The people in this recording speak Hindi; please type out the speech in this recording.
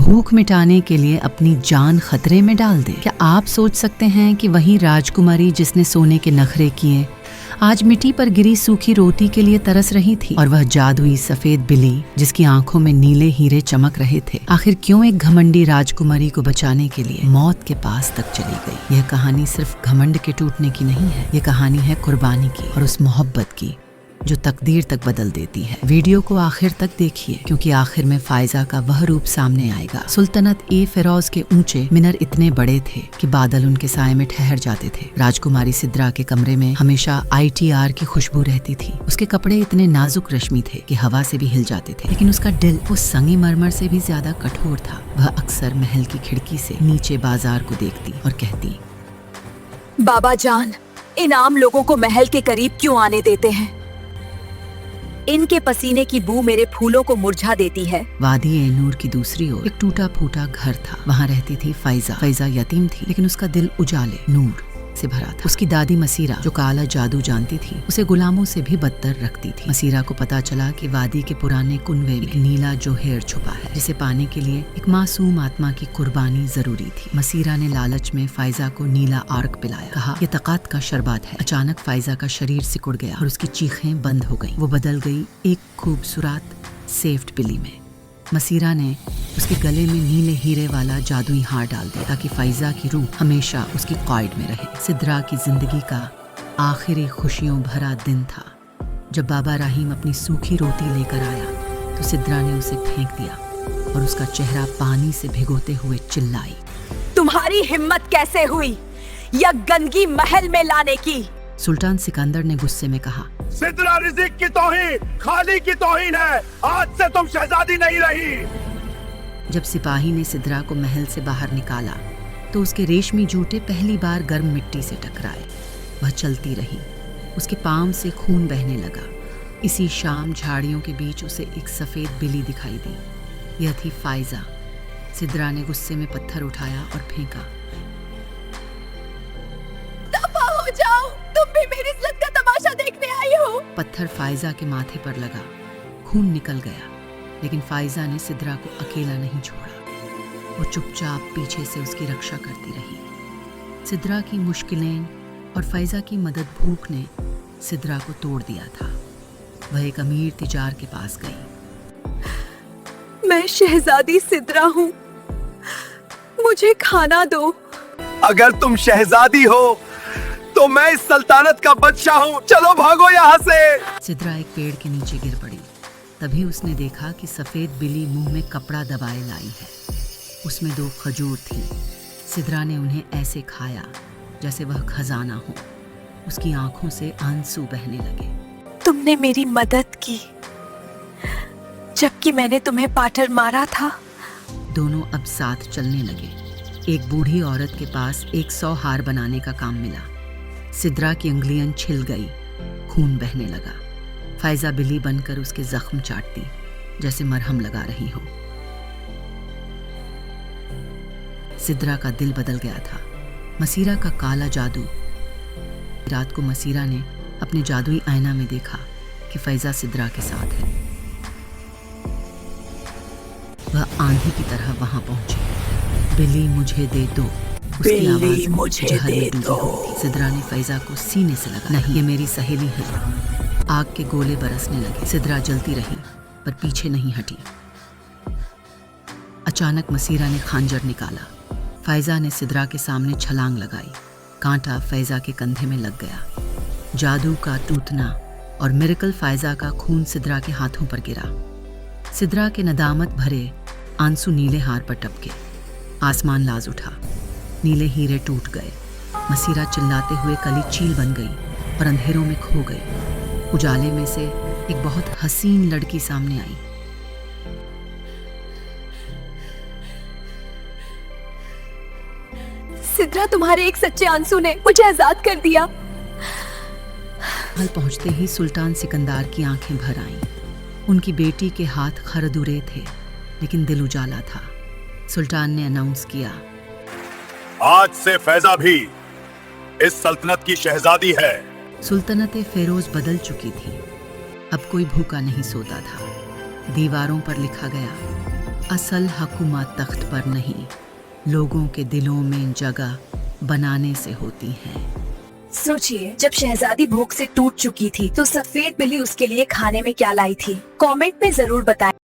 भूख मिटाने के लिए अपनी जान खतरे में डाल दे। क्या आप सोच सकते हैं कि वही राजकुमारी जिसने सोने के नखरे किए आज मिट्टी पर गिरी सूखी रोटी के लिए तरस रही थी, और वह जादुई सफेद बिल्ली जिसकी आंखों में नीले हीरे चमक रहे थे, आखिर क्यों एक घमंडी राजकुमारी को बचाने के लिए मौत के पास तक चली गई। यह कहानी सिर्फ घमंड के टूटने की नहीं है, ये कहानी है कुर्बानी की और उस मोहब्बत की जो तकदीर तक बदल देती है। वीडियो को आखिर तक देखिए, क्योंकि आखिर में फायजा का वह रूप सामने आएगा। सुल्तानत ए फेरोज के ऊंचे मीनार इतने बड़े थे कि बादल उनके साए में ठहर जाते थे। राजकुमारी सिद्रा के कमरे में हमेशा ITR की खुशबू रहती थी। उसके कपड़े इतने नाजुक रेशमी थे कि हवा से भी हिल जाते थे, लेकिन उसका दिल उस संगमरमर से भी ज्यादा कठोर था। वह अक्सर महल की खिड़की से नीचे बाजार को देखती और कहती, बाबा जान, इन आम लोगों को महल के करीब क्यों आने देते हैं? इनके पसीने की बू मेरे फूलों को मुरझा देती है। वादी ए नूर की दूसरी ओर एक टूटा फूटा घर था। वहाँ रहती थी फायजा। फायजा यतीम थी, लेकिन उसका दिल उजाले नूर से भरा था। उसकी दादी मसीरा, जो काला जादू जानती थी, उसे गुलामों से भी बदतर रखती थी। मसीरा को पता चला कि वादी के पुराने कुनवे में एक नीला जोहर छुपा है, जिसे पाने के लिए एक मासूम आत्मा की कुर्बानी जरूरी थी। मसीरा ने लालच में फायजा को नीला आर्क पिलाया, कहा ये तकात का शरबत है। अचानक फायजा का शरीर सिकुड़ गया और उसकी चीखें बंद हो गईं। वो बदल गई एक खूबसूरत सेफ्ट बिल्ली में। मसीरा ने उसके गले में नीले हीरे वाला जादुई हार डाल दिया ताकि फायजा की रूह हमेशा उसकी क़ैद में रहे। सिद्रा की जिंदगी का आखिरी खुशियों भरा दिन था। जब बाबा रहीम अपनी सूखी रोटी लेकर आया तो सिद्रा ने उसे फेंक दिया और उसका चेहरा पानी से भिगोते हुए चिल्लाई, तुम्हारी हिम्मत कैसे हुई यह गंदगी महल में लाने की? सुल्तान सिकंदर ने गुस्से में कहा, सिद्रा रिज़िक की तौहीन, खाली की तौहीन है। आज से तुम शहजादी नहीं रही। जब सिपाही ने सिद्रा को महल से बाहर निकाला तो उसके रेशमी जूते पहली बार गर्म मिट्टी से टकराए। वह चलती रही, उसके पांव से खून बहने लगा। इसी शाम झाड़ियों के बीच उसे एक सफेद बिल्ली दिखाई दी। यह थी फायजा। सिद्रा ने गुस्से में पत्थर उठाया और फेंका। दफा हो जाओ, तुम भी मेरी जिद का तमाशा देखने आई हो। पत्थर फायजा के माथे पर लगा, खून निकल गया, लेकिन फायजा ने सिद्रा को अकेला नहीं छोड़ा। वो चुपचाप पीछे से उसकी रक्षा करती रही। सिद्रा की मुश्किलें और फायजा की मदद भूख ने सिद्रा को तोड़ दिया था। वह एक अमीर तिजार के पास गई। मैं शहजादी सिद्रा हूँ, मुझे खाना दो। अगर तुम शहजादी हो तो मैं इस सल्तनत का बादशाह हूँ। चलो भागो यहाँ से। सिद्रा एक पेड़ के नीचे गिर पड़ी। तभी उसने देखा कि सफेद बिल्ली मुंह में कपड़ा दबाए लाई है। उसमें 2 खजूर थी। सिद्रा ने उन्हें ऐसे खाया जैसे वह खजाना हो। उसकी आंखों से आंसू बहने लगे। तुमने मेरी मदद की जबकि मैंने तुम्हें पाटर मारा था। दोनों अब साथ चलने लगे। एक बूढ़ी औरत के पास 100 हार बनाने का काम मिला। सिद्रा की उंगलियां छिल गई, खून बहने लगा। फायजा बिल्ली बनकर उसके जख्म चाटती जैसे मरहम लगा रही हो। सिद्रा का दिल बदल गया था। मसीरा का काला जादू। रात को मसीरा ने अपने जादुई आईना में देखा कि फैजा सिद्रा के साथ है। वह आंधी की तरह वहां पहुंची। बिल्ली मुझे दे दो, उसकी आवाज मुझे दे दो। सिद्रा ने फैजा को सीने से लगा। नहीं, ये मेरी सहेली है। आग के गोले बरसने लगे। सिद्रा जलती रही पर पीछे नहीं हटी। अचानक मसीरा ने खंजर निकाला। फैजा ने सिद्रा के सामने छलांग लगाई। कांटा फैजा के कंधे में लग गया। जादू का टूटना और मिरेकल फैजा का खून सिद्रा के हाथों पर गिरा। सिद्रा के नदामत भरे आंसू नीले हार पर टपके। आसमान लाज उठा, नीले हीरे टूट गए। मसीरा चिल्लाते हुए कली चील बन गई और अंधेरों में खो गई। उजाले में से एक बहुत हसीन लड़की सामने आई। सिद्रा, तुम्हारे एक सच्चे आंसू ने मुझे आजाद कर दिया। महल पहुंचते ही सुल्तान सिकंदर की आंखें भर आईं। उनकी बेटी के हाथ खरदुरे थे, लेकिन दिल उजाला था। सुल्तान ने अनाउंस किया, आज से फैजा भी इस सल्तनत की शहजादी है। सुल्तनत फेरोज बदल चुकी थी। अब कोई भूखा नहीं सोता था। दीवारों पर लिखा गया, असल हुकूमत तख्त पर नहीं, लोगों के दिलों में जगह बनाने से होती है। सोचिए, जब शहजादी भूख से टूट चुकी थी तो सफेद बिल्ली उसके लिए खाने में क्या लाई थी? कमेंट में जरूर बताएं।